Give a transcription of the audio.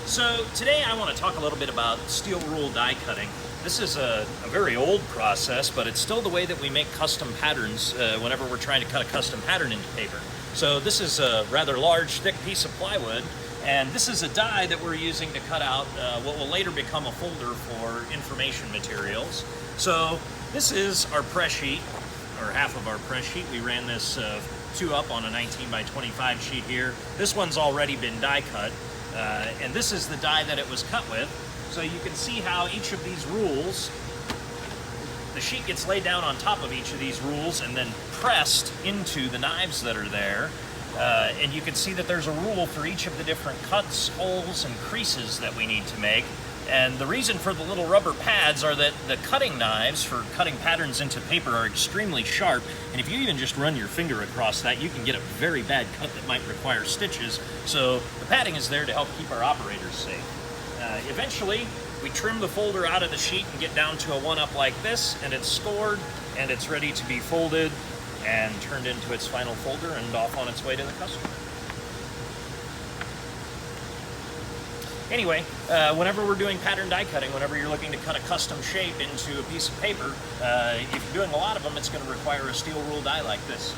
So today I want to talk a little bit about steel rule die cutting. This is a very old process, but it's still the way that we make custom patterns whenever we're trying to cut a custom pattern into paper. So this is a rather large, thick piece of plywood, and this is a die that we're using to cut out what will later become a folder for information materials. So this is our press sheet, or half of our press sheet. We ran this 2 up on a 19 by 25 sheet here. This one's already been die cut, and this is the die that it was cut with. So you can see how each of these rules, the sheet gets laid down on top of each of these rules and then pressed into the knives that are there. And you can see that there's a rule for each of the different cuts, holes, and creases that we need to make. And the reason for the little rubber pads are that the cutting knives for cutting patterns into paper are extremely sharp, and if you even just run your finger across that, you can get a very bad cut that might require stitches. So the padding is there to help keep our operators safe. Eventually, we trim the folder out of the sheet and get down to a 1-up like this, and it's scored, and it's ready to be folded and turned into its final folder and off on its way to the customer. Anyway, whenever we're doing pattern die cutting, whenever you're looking to cut a custom shape into a piece of paper, if you're doing a lot of them, it's going to require a steel rule die like this.